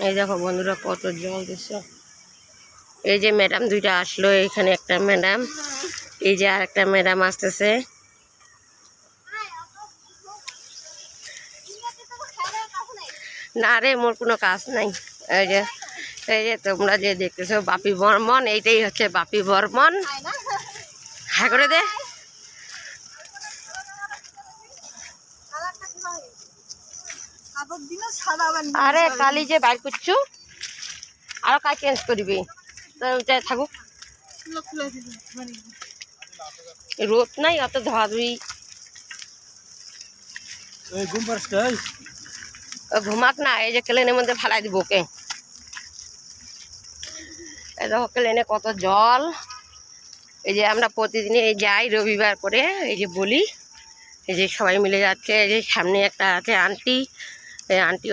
এই দেখো বন্ধুরা কত জল দিচ্ছে। এই যে ম্যাডাম দুইটা আসলো, এখানে একটা ম্যাডাম, এই যে আর একটা ম্যাডাম আসতেছে। না রে, মোর কোনো কাজ নাই। এই যে তোমরা যে দেখতেছো বাপি বর্মন, এইটাই হচ্ছে বাপি বর্মন। হ্যাঁ করে দে। আরে কালি যে বাইর করছো, আরো কাজ চেঞ্জ করবি থাকুক। রোদ নাই, অত ধোয়াধুয়ি। ঘুমাক না, এই যে ক্লেনের মধ্যে ফালাই দিব ওকে। এই দেখো ক্লেনে কত জল। এই যে আমরা প্রতিদিনই যাই রবিবার করে, এই যে বলি, এই যে সবাই মিলে যাচ্ছে। এই যে সামনে একটা আছে আন্টি, এই আন্টি